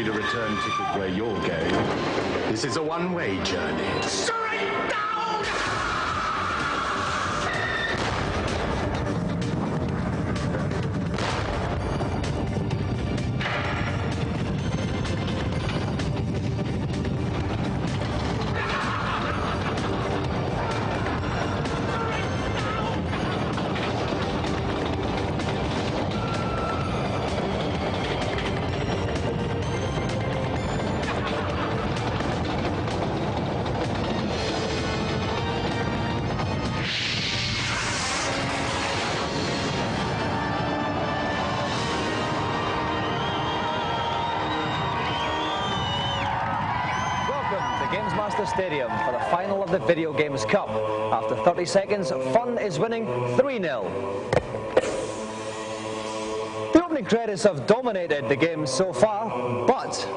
need a return ticket where you're going. This is a one-way journey. Straight down! Gamesmaster Stadium for the final of the Video Games Cup. After 30 seconds, Fun is winning 3-0. The opening credits have dominated the game so far, but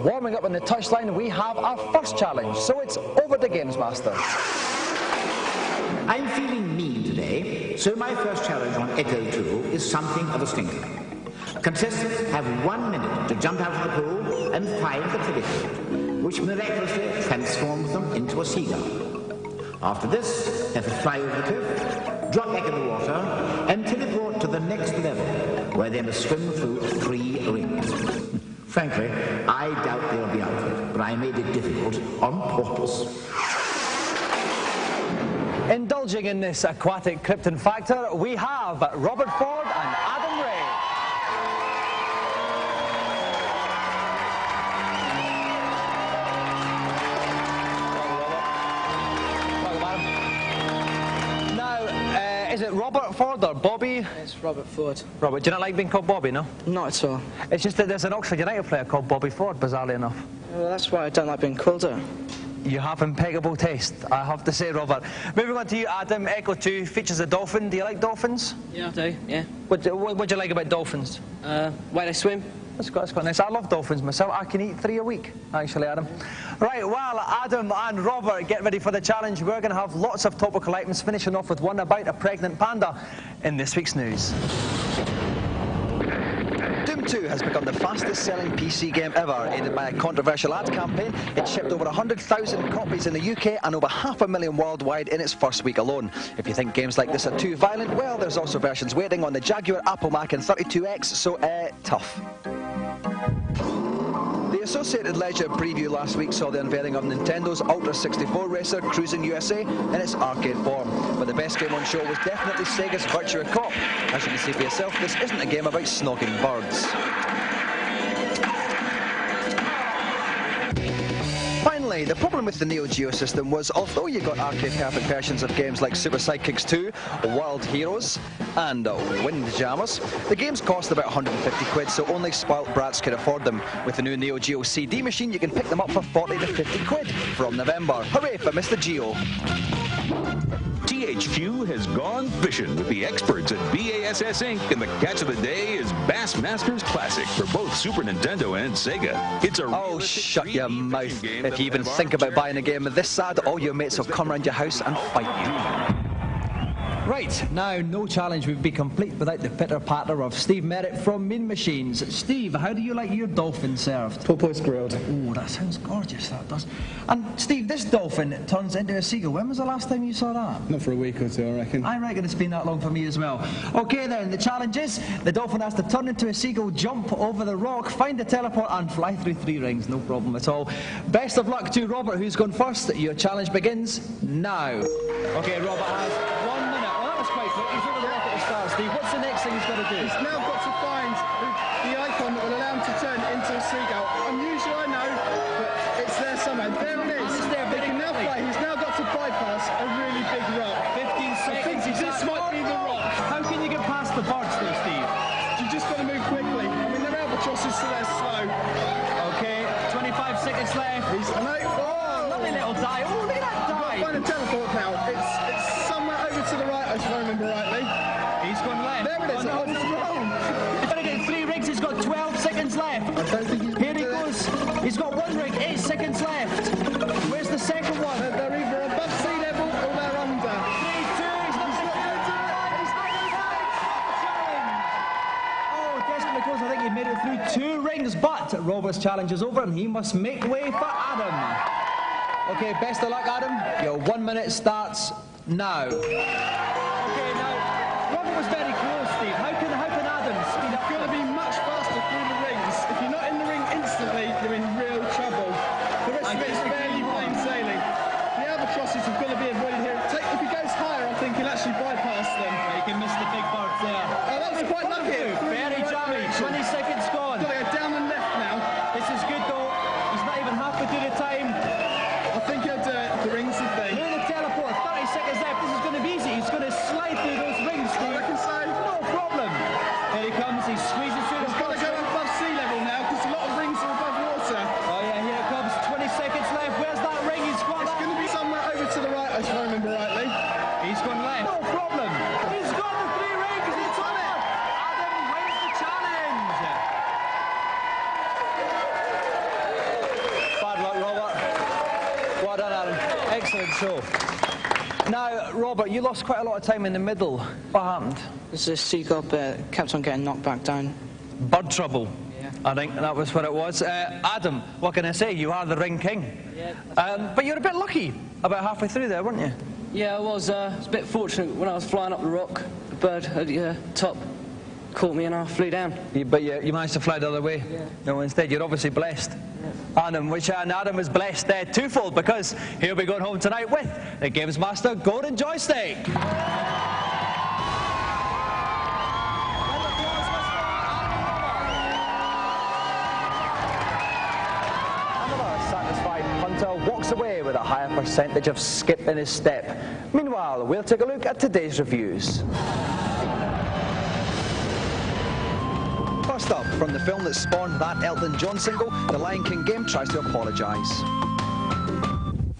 warming up on the touchline, we have our first challenge, so it's over to Gamesmaster. I'm feeling mean today, so my first challenge on E05 is something of a stinker. Contestants have 1 minute to jump out of the pool and find the cliff, which miraculously transforms them into a seagull. After this, they have to fly over the cliff, drop back in the water, and teleport to the next level, where they must swim through 3 rings. Frankly, I doubt they'll be up for it, but I made it difficult on purpose. Indulging in this aquatic krypton factor, we have Robert Ford and Adam Ray. Is it Robert Ford or Bobby? It's Robert Ford. Robert, do you not like being called Bobby, no? Not at all. It's just that there's an Oxford United player called Bobby Ford, bizarrely enough. Well, that's why I don't like being called it. You have impeccable taste, I have to say, Robert. Moving on to you, Adam. Echo 2 features a dolphin. Do you like dolphins? Yeah, I do, yeah. What do you like about dolphins? Way they swim. That's quite nice. I love dolphins myself. I can eat 3 a week, actually, Adam. Right, well, Adam and Robert, get ready for the challenge. We're going to have lots of topical items, finishing off with one about a pregnant panda in this week's news. Doom 2 has become the fastest-selling PC game ever, aided by a controversial ad campaign. It shipped over 100,000 copies in the UK and over 500,000 worldwide in its first week alone. If you think games like this are too violent, well, there's also versions waiting on the Jaguar, Apple Mac and 32X, so tough. The Associated Ledger preview last week saw the unveiling of Nintendo's Ultra 64 racer Cruising USA in its arcade form. But the best game on show was definitely Sega's Virtua Cop. As you can see for yourself, this isn't a game about snogging birds. Finally, the problem with the Neo Geo system was, although you got arcade-perfect versions of games like Super Sidekicks 2, World Heroes, and Windjammers, the games cost about 150 quid, so only spoilt brats could afford them. With the new Neo Geo CD machine, you can pick them up for 40 to 50 quid from November. Hooray for Mr. Geo! THQ has gone fishing with the experts at BASS Inc. and the catch of the day is Bassmasters Classic for both Super Nintendo and Sega. It's a oh, shut your mouth. If you even think about buying a game this sad, all your mates will come around your house and fight you. Right, now no challenge would be complete without the pitter-patter of Steve Merritt from Mean Machines. Steve, how do you like your dolphin served? Porpoise grilled. Oh, that sounds gorgeous, that does. And Steve, this dolphin turns into a seagull. When was the last time you saw that? Not for a week or two, I reckon. I reckon it's been that long for me as well. Okay then, the challenge is the dolphin has to turn into a seagull, jump over the rock, find a teleport and fly through 3 rings. No problem at all. Best of luck to Robert, who's gone first. Your challenge begins now. Okay, Robert has 1 minute. Oh, that was quite quick. He's over the rock at the start, Steve. What's the next thing he's got to do? He's now got to find the icon that will allow him to turn into a seagull. Unusual, I know, but it's there somewhere. There it is. They can now fly. He's now got to bypass a really big rock. 15 seconds. This might be the rock. How can you get past the birds though, Steve? You just got to move quickly. I mean, they're albatrosses, so they're slow. Okay, 25 seconds left. Oh, lovely little dive. Oh, look at that dive. Find a teleport now. It's somewhere over to the right, if I remember rightly. He's gone left. There it is. Oh, it's wrong. He's going to get 3 rings. He's got 12 seconds left. I don't think he's Here he goes. He's got 1 ring. 8 seconds left. Where's the second one? They're either above sea level or they're under. 3, 2. He's not going to do it. He's not going to do it. Oh, desperately close. I think he made it through 2 rings, but Robert's challenge is over and he must make way for Adam. Okay, best of luck, Adam. Your 1 minute starts now. Okay, now, Robert was very close, Steve. How can Adam speed up? You've got to be much faster through the rings. If you're not in the ring instantly, you're in real trouble. The rest of it's barely plain sailing. The albatrosses have got to be avoided here. If he goes higher, I think he'll actually bypass them. He can miss the big bird there. Oh, that was quite lucky. Very jammy. 20 seconds gone. Got to go down and left now. This is good though. He's not even halfway through the time. I think he'll do it. The rings are thing. Through the teleport. 30 seconds left. This is going to be easy. He's going to slide through those rings. I reckon so. No problem. Here he comes. He squeezes through the He's got to go above sea level now because a lot of rings are above water. Oh yeah, here it comes. 20 seconds left. Where's that ring? He's got It's that. going to be somewhere over to the right, if I remember rightly. He's gone left. No problem. He's got the 3 rings. He's on it. Adam wins the challenge. Bad luck, Robert. Well done, Adam. Excellent show. Now, Robert, you lost quite a lot of time in the middle. What happened? This is seagull kept on getting knocked back down. Bird trouble. Yeah. I think that was what it was. Adam, what can I say? You are the ring king. Yeah. But you're a bit lucky about halfway through there, weren't you? Yeah, I was. It's a bit fortunate when I was flying up the rock. The bird at the top caught me and I flew down. But you managed to fly the other way. Yeah. No, instead you're obviously blessed. Adam, Adam is blessed twofold because he'll be going home tonight with the Gamesmaster Golden Joystick. Walks away with a higher percentage of skip in his step. Meanwhile, we'll take a look at today's reviews. First up, from the film that spawned that Elton John single, the Lion King game tries to apologise.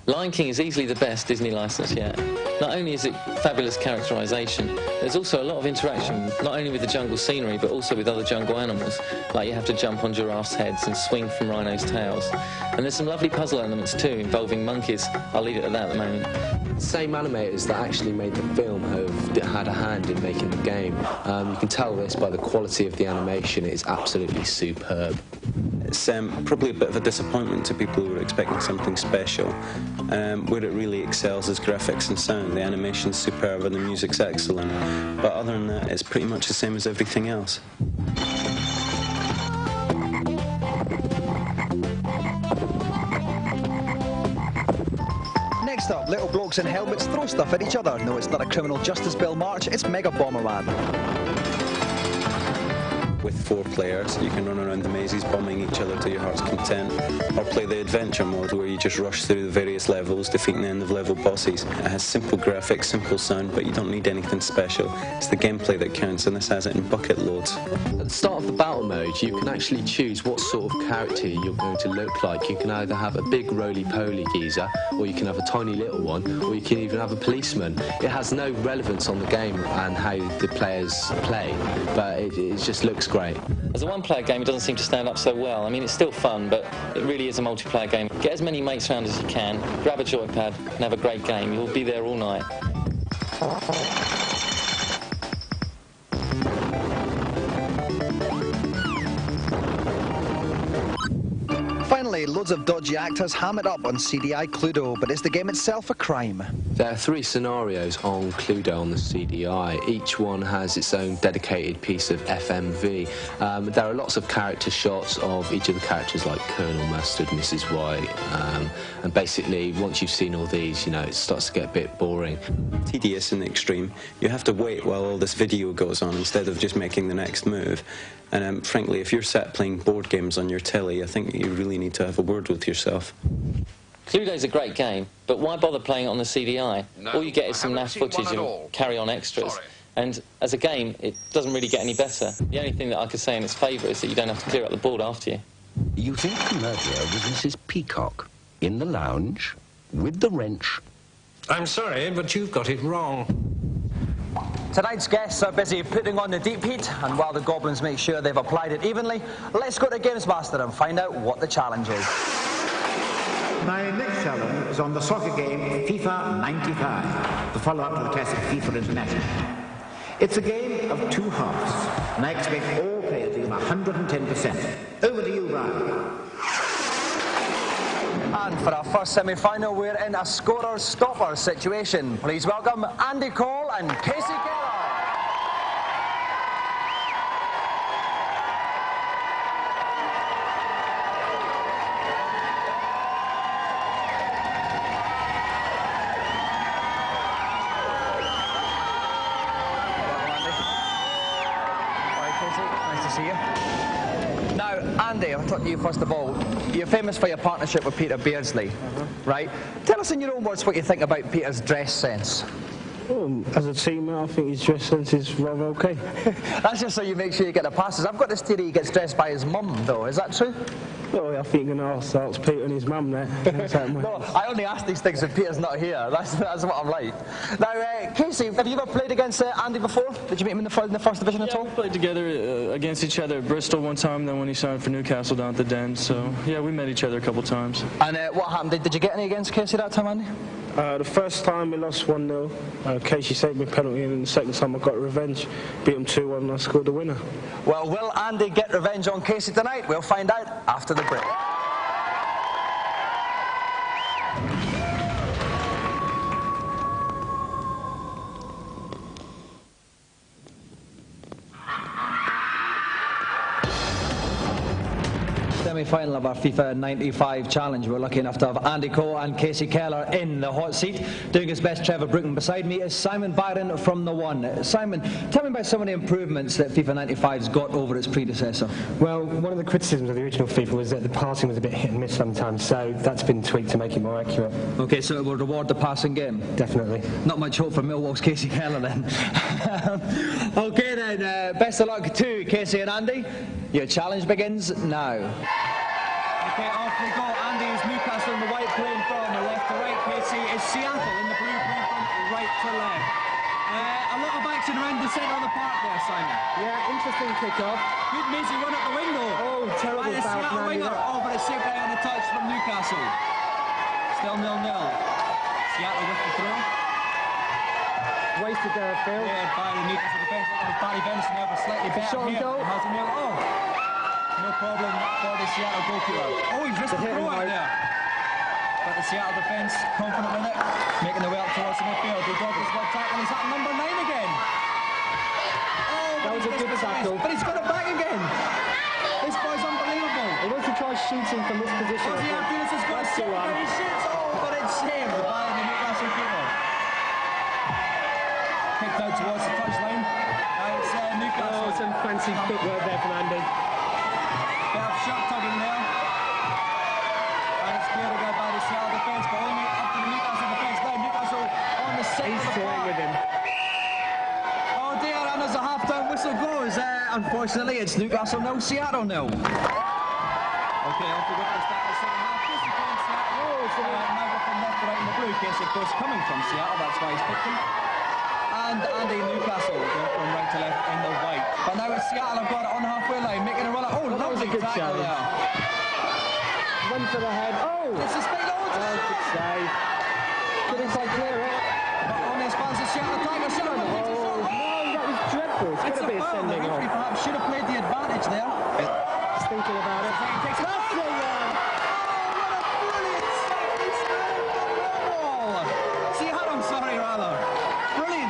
Lion King is easily the best Disney license yet. Not only is it fabulous characterisation, there's also a lot of interaction, not only with the jungle scenery, but also with other jungle animals. Like you have to jump on giraffes' heads and swing from rhinos' tails. And there's some lovely puzzle elements too, involving monkeys. I'll leave it at that at the moment. Same animators that actually made the film have had a hand in making the game. You can tell this by the quality of the animation. It is absolutely superb. It's probably a bit of a disappointment to people who were expecting something special. Where it really excels is graphics and sound. The animation's superb and the music's excellent. But other than that, it's pretty much the same as everything else. Next up, little blokes in helmets throw stuff at each other. No, it's not a criminal justice bill march, it's Mega Bomberman. With 4 players, you can run around the mazes bombing each other to your heart's content, or play the adventure mode where you just rush through the various levels, defeating the end-of-level bosses. It has simple graphics, simple sound, but you don't need anything special. It's the gameplay that counts, and this has it in bucket loads. At the start of the battle mode, you can actually choose what sort of character you're going to look like. You can either have a big roly-poly geezer, or you can have a tiny little one, or you can even have a policeman. It has no relevance on the game and how the players play, but it just looks great. As a one-player game, it doesn't seem to stand up so well. I mean, it's still fun, but it really is a multiplayer game. Get as many mates around as you can, grab a joypad, and have a great game. You'll be there all night. Finally, loads of dodgy actors ham it up on CDI Cluedo, but is the game itself a crime? There are 3 scenarios on Cluedo on the CDI. Each one has its own dedicated piece of FMV. There are lots of character shots of each of the characters, like Colonel Mustard, Mrs. White, and basically once you've seen all these, you know, it starts to get a bit boring. Tedious in the extreme. You have to wait while all this video goes on instead of just making the next move. And frankly, if you're sat playing board games on your telly, I think you really need to have a word with yourself. Cluedo's a great game, but why bother playing it on the CDI? No, all you get is some NAS footage and carry-on extras. Sorry. And as a game, it doesn't really get any better. The only thing that I could say in its favour is that you don't have to clear up the board after you. You think the murderer was Mrs. Peacock, in the lounge, with the wrench? I'm sorry, but you've got it wrong. Tonight's guests are busy putting on the deep heat, and while the goblins make sure they've applied it evenly, let's go to Gamesmaster and find out what the challenge is. My next challenge is on the soccer game FIFA 95, the follow-up to the classic FIFA International. It's a game of 2 halves, and I expect all players to give 110%. Over to you, Brian. And for our first semi-final, we're in a scorer-stopper situation. Please welcome Andy Cole and Kasey Keller. Andy, I'll talk to you first of all. You're famous for your partnership with Peter Beardsley, right? Tell us in your own words what you think about Peter's dress sense. As a teammate, I think his dress sense is rather okay. That's just so you make sure you get the passes. I've got this theory he gets dressed by his mum, though. Is that true? Well, I think you're going to ask Peter and his mum there. No, I only ask these things when Peter's not here. That's what I'm like. Now, Kasey, have you ever played against Andy before? Did you meet him in the first division at all? We played together against each other at Bristol one time, then when he signed for Newcastle down at the Den. So, yeah, we met each other a couple times. And what happened? Did you get any against Kasey that time, Andy? The first time we lost 1-0, Kasey saved me a penalty, and the second time I got revenge, beat him 2-1 and I scored the winner. Well, will Andy get revenge on Kasey tonight? We'll find out after the break. Semi-final of our FIFA 95 challenge. We're lucky enough to have Andy Cole and Kasey Keller in the hot seat. Doing his best, Trevor Brooken. Beside me is Simon Byron from The One. Simon, tell me about some of the improvements that FIFA 95's got over its predecessor. Well, one of the criticisms of the original FIFA was that the passing was a bit hit and miss sometimes, so that's been tweaked to make it more accurate. Okay, so it will reward the passing game? Definitely. Not much hope for Millwall's Kasey Keller then. Okay then, best of luck to Kasey and Andy. Your challenge begins now. Okay, off we go. Andy is Newcastle in the white, playing from left to right. Kasey is Seattle in the blue, playing from right to left. A lot of action around the centre of the park there, Simon. Yeah, interesting kick-off. Good Macy run up the window. Oh, terrible by the foul Seattle from Andy. winger. Oh, but it's saved out on the touch from Newcastle. Still 0-0. Seattle with the throw. Wasted there, Phil. Yeah, by the Newcastle defence. Barry Benson over slightly better shot on here. goal. Oh, no problem for the Seattle goalkeeper. Oh, he's missed the throw out there. But the Seattle defence confident in it, making the way up towards the midfield. He got this one tackle. He's at number 9 again. Oh, that was a good tackle. But he's got it back again. This boy's unbelievable. He wants to try shooting from this position. Oh, yeah, Venus has got a shot, but he shoots. Oh, but it's saved by the Newcastle keeper. Kicked out towards the touchline. It's Newcastle. Oh, some fancy footwork there from Andy. Bit of shot tugging there. And it's clear to go by the Seattle defence, but only up to the Newcastle defence. Now Newcastle on the side. He's toying with him. Oh dear, and as a half-time whistle goes, unfortunately it's Newcastle 0, Seattle 0. Okay, off we go for the start of the second half. Kasey playing Seattle. Oh, so now we're from left to right in the blue. Kasey, of course, coming from Seattle, that's why he's picked him. And Andy Newcastle going from right to left in the white. But now it's Seattle have got it on the halfway line, making a run. Oh, that was a good tackle challenge. there. Run for the head. Oh! It's a spin. Oh, good save. Couldn't quite clear it. But on this pass, the Seattle Tigers. No, that was dreadful. It's going to be a sending off. The referee perhaps should have played the advantage there. Just thinking about it. That's the one.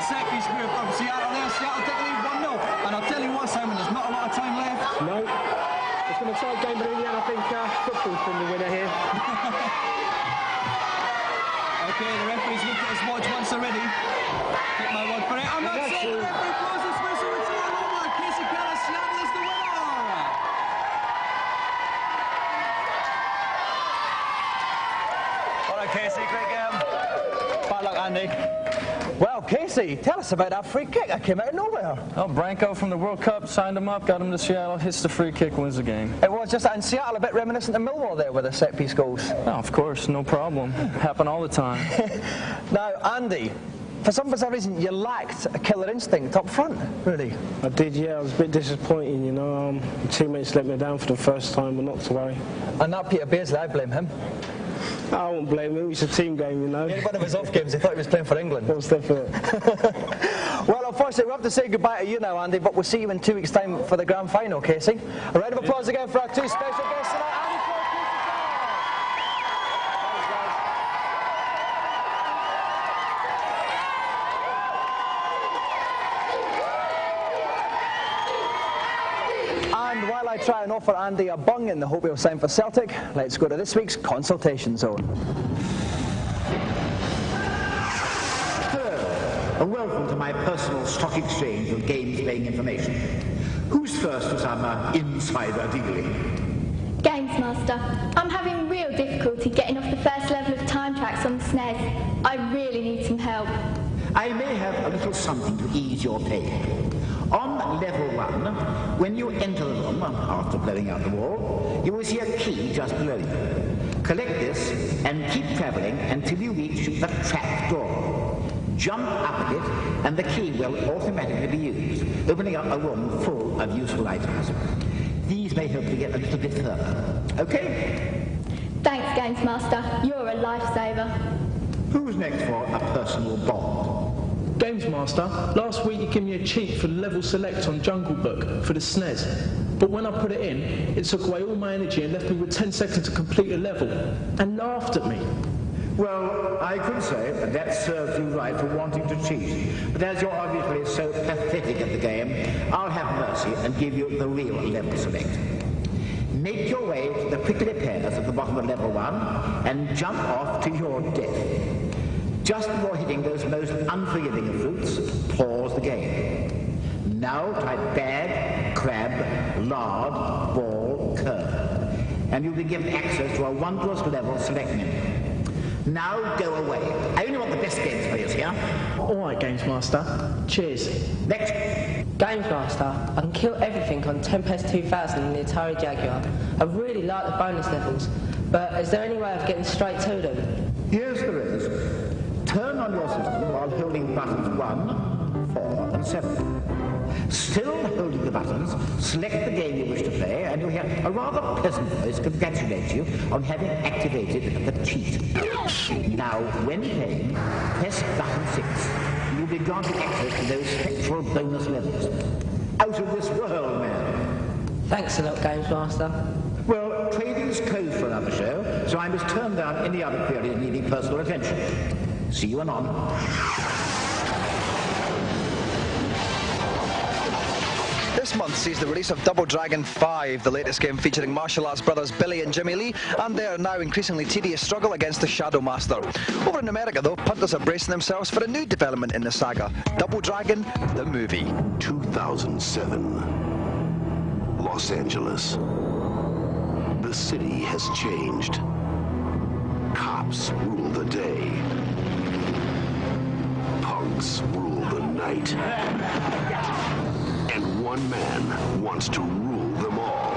Set-piece move from Seattle there. Seattle take the lead 1-0. And I'll tell you what, Simon, there's not a lot of time left. No. It's going to try game, but in the end, I think football's been the winner here. Okay, the referee's looked at his watch once already. Take my word for it. I'm not saying the referee blows his whistle. It's all over. Kasey Keller, Seattle is the winner. All right, Kasey, great game. Bad luck, Andy. Well, Kasey, tell us about that free kick that came out of nowhere. Oh, Branco from the World Cup signed him up, got him to Seattle, hits the free kick, wins the game. It was just in Seattle, a bit reminiscent of Millwall there with the set-piece goals. Oh, of course, no problem. Happen all the time. Now, Andy, for some bizarre reason, you lacked a killer instinct up front, really. I did, yeah. It was a bit disappointing, you know. Teammates let me down for the first time, but not to worry. And that Peter Beardsley, I blame him. I won't blame him. It's a team game, you know. In one of his off games, he thought he was playing for England. What's that for? Well, unfortunately, we have to say goodbye to you now, Andy, but we'll see you in 2 weeks' time for the grand final, Kasey. A round of applause again for our two special guests tonight. And while I try and offer Andy a bung in the hope he'll sign for Celtic, let's go to this week's consultation zone. Hello, and welcome to my personal stock exchange of games-playing information. Who's first for some insider dealing? Gamesmaster, I'm having real difficulty getting off the first level of time tracks on the SNES. I really need some help. I may have a little something to ease your pain. On level 1, when you enter the room after blowing out the wall, you will see a key just below you. Collect this and keep travelling until you reach the trap door. Jump up at it and the key will automatically be used, opening up a room full of useful items. These may help you get a little bit further. Okay? Thanks, Gamesmaster. You're a lifesaver. Who's next for a personal bond? Gamesmaster, last week you gave me a cheat for level select on Jungle Book for the SNES. But when I put it in, it took away all my energy and left me with 10 seconds to complete a level, and laughed at me. Well, I could say that serves you right for wanting to cheat. But as you're obviously so pathetic at the game, I'll have mercy and give you the real level select. Make your way to the prickly pears at the bottom of level 1 and jump off to your death. Just before hitting those most unforgiving of fruits, pause the game. Now type bag, crab, lard, ball, curve. And you'll be given access to a wondrous level select menu. Now go away. I only want the best games players here. Alright, Gamesmaster. Cheers. Next. Gamesmaster, I can kill everything on Tempest 2000 in the Atari Jaguar. I really like the bonus levels, but is there any way of getting straight to them? Yes, there is. Turn on your system while holding buttons 1, 4, and 7. Still holding the buttons, select the game you wish to play, and you'll hear a rather pleasant voice congratulate you on having activated the cheat. Now, when playing, press button 6. You'll be granted access to those spectral bonus levels. Out of this world, man. Thanks a lot, Gamesmaster. Well, trading's closed for another show, so I must turn down any other queries needing personal attention. See you anon. This month sees the release of Double Dragon 5, the latest game featuring martial arts brothers Billy and Jimmy Lee, and their now increasingly tedious struggle against the Shadow Master. Over in America, though, punters are bracing themselves for a new development in the saga, Double Dragon, the movie. 2007, Los Angeles. The city has changed. Cops rule the day. Punks rule the night. And one man wants to rule them all.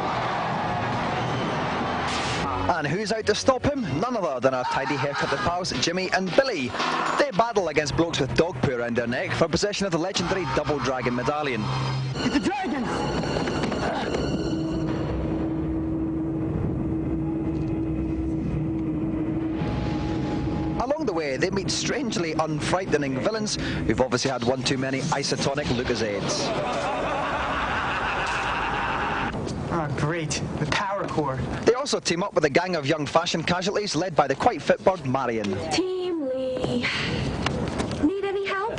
And who's out to stop him? None other than our tidy haircutted pals, Jimmy and Billy. They battle against blokes with dog poo around their neck for possession of the legendary Double Dragon medallion. It's the dragon! Along the way, they meet strangely unfrightening villains who've obviously had one too many isotonic Lucasades. Oh, great. The power core. They also team up with a gang of young fashion casualties led by the quite fit bird Marion. Team Lee. Need any help?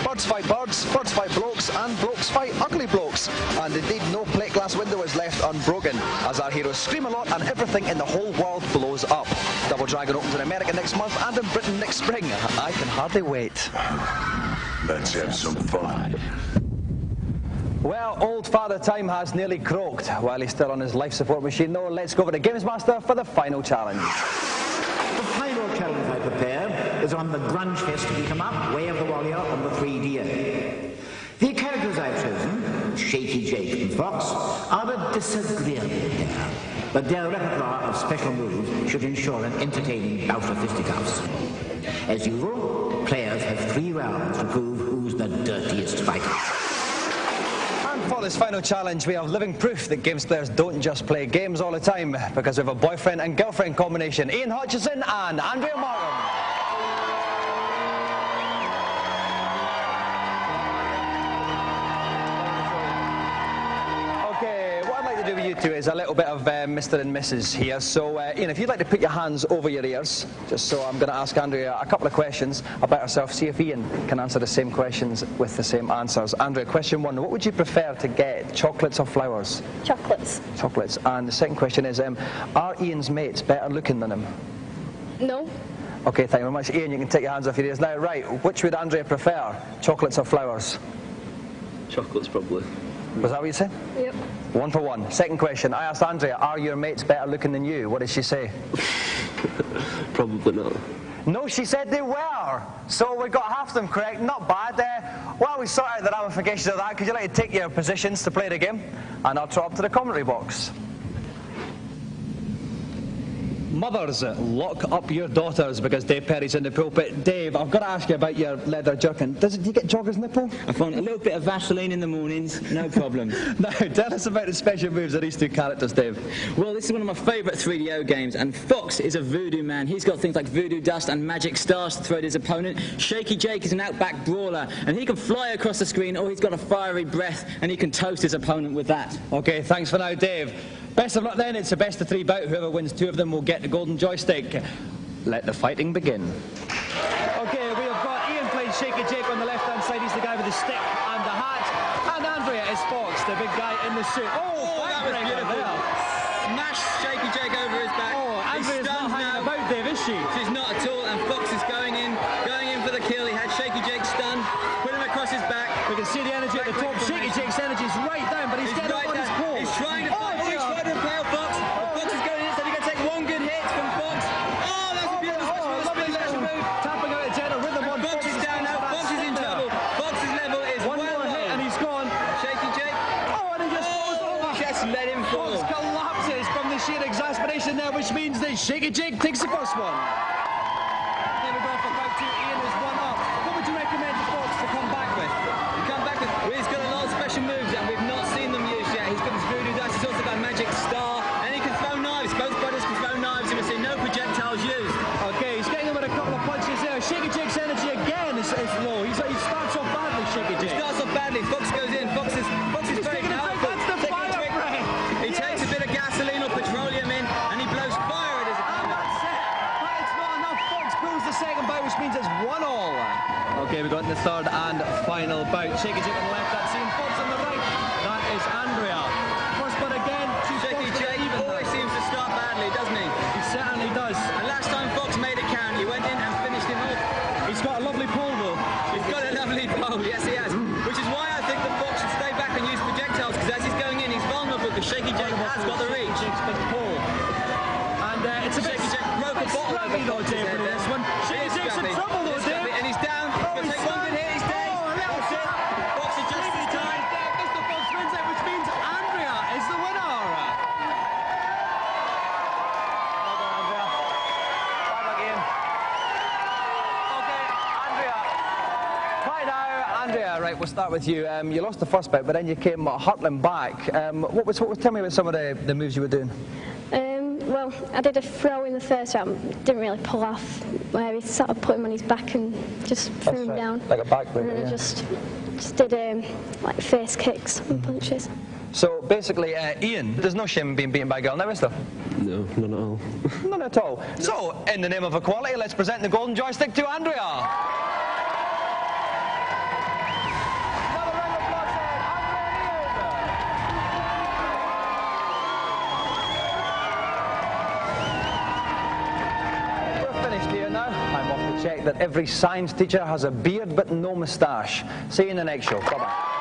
Birds fight birds, birds fight blokes, and blokes fight ugly blokes. And indeed, no plate glass window is left unbroken, as our heroes scream a lot and everything in the whole world blows up. Double Dragon opens in America next month and in Britain next spring. I can hardly wait. Let's have some fun. Well, old Father Time has nearly croaked while he's still on his life support machine. Though, let's go over to Gamesmaster for the final challenge. The final challenge I prepared is on the Grunge Fest to come up, Way of the Warrior on the 3DO. The characters I've chosen, Shaky Jake and Fox, are a disagreeable pair, but their repertoire of special moves should ensure an entertaining bout of fisticuffs. As usual, players have 3 rounds to prove who's the dirtiest fighter. And For this final challenge, we have living proof that games players don't just play games all the time, because we have a boyfriend and girlfriend combination, Ian Hutchison and Andrea Markham. Do with you two is a little bit of Mr. and Mrs. here. So, Ian, if you'd like to put your hands over your ears, just so I'm going to ask Andrea a couple of questions about herself, see if Ian can answer the same questions with the same answers. Andrea, question one, what would you prefer to get, chocolates or flowers? Chocolates. Chocolates. And the second question is, are Ian's mates better looking than him? No. Okay, thank you very much. Ian, you can take your hands off your ears now. Right, which would Andrea prefer, chocolates or flowers? Chocolates, probably. Was that what you said? Yep. 1 for 1. Second question, I asked Andrea, are your mates better looking than you? What did she say? Probably not. No, she said they were. So we got half of them correct, not bad. While we sort out the ramifications of that, could you like to take your positions to play the game? And I'll trot up to the commentary box. Mothers, lock up your daughters because Dave Perry's in the pulpit. Dave, I've got to ask you about your leather jerkin. Do you get jogger's nipple? I find a little bit of Vaseline in the mornings, no problem. Now, tell us about the special moves of these two characters, Dave. Well, this is one of my favourite 3DO games, and Fox is a voodoo man. He's got things like voodoo dust and magic stars to throw at his opponent. Shaky Jake is an outback brawler, and he can fly across the screen, or he's got a fiery breath, and he can toast his opponent with that. Okay, thanks for now, Dave. Best of luck then, it's a best of 3 bout. Whoever wins 2 of them will get the golden joystick. Let the fighting begin. Okay, we have got Ian playing Shaky Jake on the left-hand side. He's the guy with the stick and the hat. And Andrea is Fox, the big guy in the suit. Oh, that was beautiful. Smash Shaky Jake over his back. Oh, Andrea's not hanging about, Dave, is she? She's not at all, and Fox is going in for the kill. He had Shaky Jake stunned, put him across his back. We can see the energy at the top. Shaky Jake's energy is right down, but he's getting up on his pole. He's trying to fight. He's trying to impale Fox. Fox is going in, so he's going to take 1 good hit from Fox. Oh, that's a beautiful special move. Tapping out a gentle rhythm on Fox is down now. Fox is in trouble. Fox's level is one more hit and he's gone. Shaky Jake. Oh, and he just falls over. Just let him fall. Fox collapses from the sheer exasperation there, which means that Shaky Jake takes the first one. There we go for bout 2. Ian is 1 up. What would you recommend to Fox to come back with? Well, he's got a lot of special moves and we've not seen them used yet. He's got his voodoo dust, he's also got a magic star, and he can throw knives. Both brothers can throw knives, and we've seen no projectiles used. Okay, he's getting him with a couple of punches there. Shaky Jake's energy again is low. He starts off badly, Shaky Jake. He starts off badly. Fox goes in. Fox is very powerful. That's the fire breath. He takes a bit of gasoline or petroleum in, and he blows fire at his opponent. And that's it. But it's not enough. Fox pulls the second bout, which means it's 1-all. Okay, we've got the third and final bout. Shaky Jake on the left, that's Ian. Fox on the right, that is Andrea. First but again, Shaky Jake always seems to start badly, doesn't he? He certainly does. And last time Fox made it count, he went in and finished him off. He's got a lovely pole though. He's got a lovely pole, yes he has. Which is why I think that Fox should stay back and use projectiles, because as he's going in, he's vulnerable, because Shaky Jake has got the reach. Jake's big pole. And it's a bit Shaky Jake broke a bottle over though, Dave, for this one. Shaky Jake's in trouble though, Dave. And he's down. He'll take 1 good hit, he's dead. That's it. Fox adjusts his time. Mr. Fox wins it, which means Andrea is the winner. Andrea, right, we'll start with you. You lost the first bout, but then you came hurtling back. Tell me about some of the moves you were doing. Well, I did a throw in the first round, didn't really pull off, where he sort of put him on his back and just threw him down. Like a back breaker, and then yeah. just did like face kicks and punches. So basically, Ian, there's no shame in being beaten by a girl now, is there? No, none at all. None at all. No. So, in the name of equality, let's present the golden joystick to Andrea. Check that every science teacher has a beard but no moustache. See you in the next show. Bye-bye.